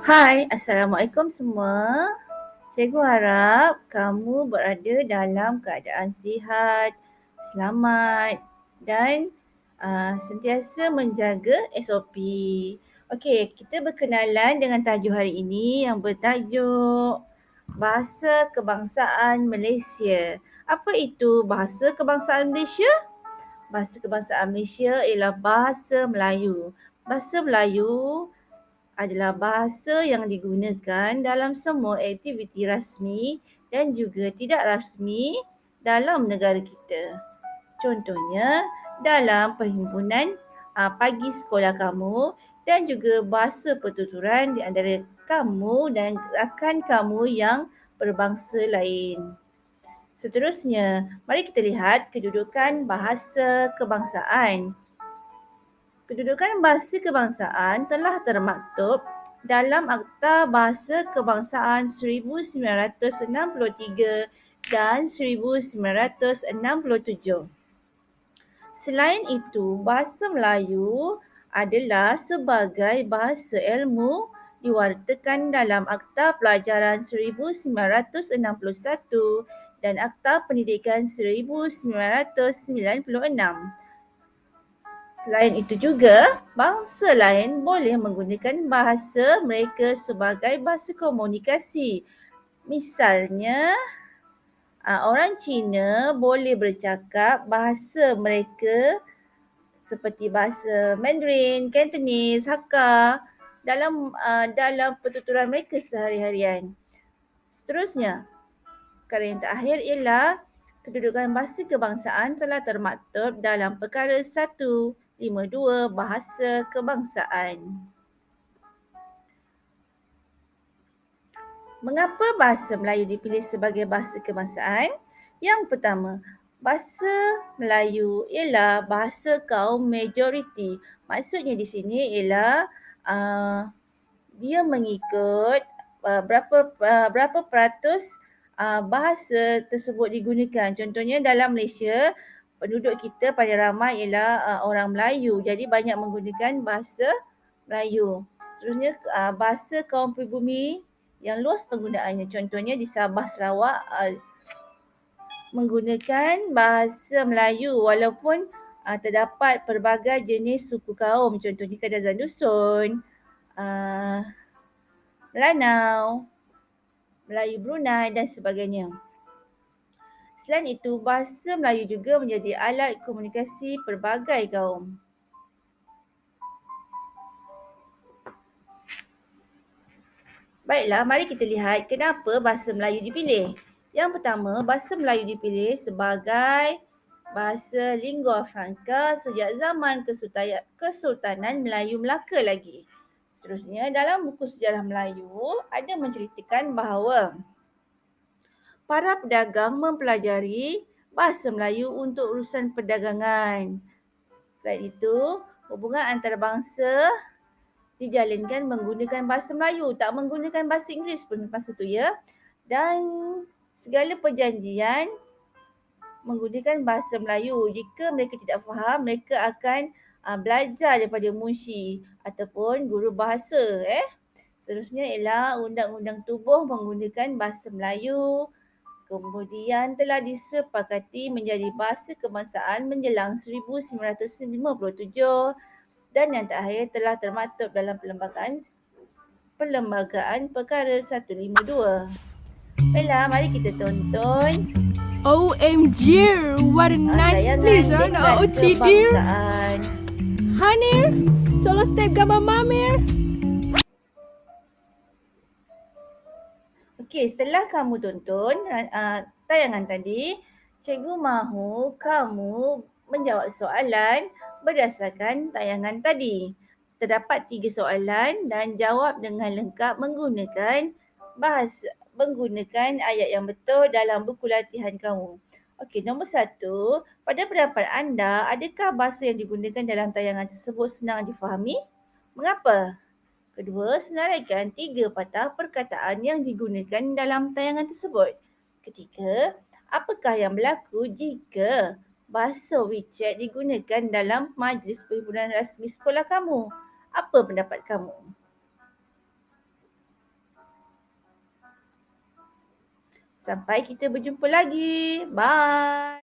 Hai, Assalamualaikum semua. Cikgu harap kamu berada dalam keadaan sihat, selamat dan sentiasa menjaga SOP. Okey, kita berkenalan dengan tajuk hari ini yang bertajuk Bahasa Kebangsaan Malaysia. Apa itu Bahasa Kebangsaan Malaysia? Bahasa Kebangsaan Malaysia ialah Bahasa Melayu. Bahasa Melayu adalah bahasa yang digunakan dalam semua aktiviti rasmi dan juga tidak rasmi dalam negara kita. Contohnya dalam perhimpunan pagi sekolah kamu dan juga bahasa pertuturan di antara kamu dan rakan kamu yang berbangsa lain. Seterusnya, mari kita lihat kedudukan bahasa kebangsaan. Kedudukan bahasa kebangsaan telah termaktub dalam Akta Bahasa Kebangsaan 1963 dan 1967. Selain itu, bahasa Melayu adalah sebagai bahasa ilmu diwartakan dalam Akta Pelajaran 1961 dan Akta Pendidikan 1996. Selain itu juga, bangsa lain boleh menggunakan bahasa mereka sebagai bahasa komunikasi. Misalnya, orang Cina boleh bercakap bahasa mereka seperti bahasa Mandarin, Cantonese, Hakka dalam pertuturan mereka sehari-harian. Seterusnya, perkara yang terakhir ialah kedudukan bahasa kebangsaan telah termaktub dalam perkara 152 Bahasa Kebangsaan. Mengapa bahasa Melayu dipilih sebagai bahasa kebangsaan? Yang pertama, bahasa Melayu ialah bahasa kaum majoriti. Maksudnya di sini ialah dia mengikut berapa peratus bahasa tersebut digunakan. Contohnya dalam Malaysia, penduduk kita paling ramai ialah orang Melayu. Jadi banyak menggunakan bahasa Melayu. Seterusnya bahasa kaum pribumi yang luas penggunaannya. Contohnya di Sabah, Sarawak menggunakan bahasa Melayu walaupun terdapat pelbagai jenis suku kaum. Contohnya Kadazan Dusun, Melanau, Melayu Brunei dan sebagainya. Selain itu, bahasa Melayu juga menjadi alat komunikasi pelbagai kaum. Baiklah, mari kita lihat kenapa bahasa Melayu dipilih. Yang pertama, bahasa Melayu dipilih sebagai bahasa lingua franca sejak zaman Kesultanan Melayu Melaka lagi. Seterusnya, dalam buku sejarah Melayu ada menceritakan bahawa para pedagang mempelajari bahasa Melayu untuk urusan perdagangan. Selain itu, hubungan antarabangsa dijalinkan menggunakan bahasa Melayu, tak menggunakan bahasa Inggeris pun masa tu ya. Dan segala perjanjian menggunakan bahasa Melayu. Jika mereka tidak faham, mereka akan belajar daripada munshi ataupun guru bahasa. Seterusnya ialah undang-undang tubuh menggunakan bahasa Melayu. Kemudian telah disepakati menjadi bahasa kebangsaan menjelang 1957 dan yang terakhir telah termaktub dalam Perlembagaan Perkara 152. Baiklah, mari kita tonton OMG, what a nice place, tayangan huh? Deklan OT dear. Kebangsaan. Hanir, tolong step gambar mamir. Okey, setelah kamu tonton tayangan tadi, cikgu mahu kamu menjawab soalan berdasarkan tayangan tadi. Terdapat 3 soalan dan jawab dengan lengkap menggunakan ayat yang betul dalam buku latihan kamu. Okey, nombor 1, pada pendapat anda, adakah bahasa yang digunakan dalam tayangan tersebut senang difahami? Mengapa? Kedua, senaraikan 3 patah perkataan yang digunakan dalam tayangan tersebut. Ketiga, apakah yang berlaku jika bahasa WeChat digunakan dalam majlis perhimpunan rasmi sekolah kamu? Apa pendapat kamu? Sampai kita berjumpa lagi. Bye.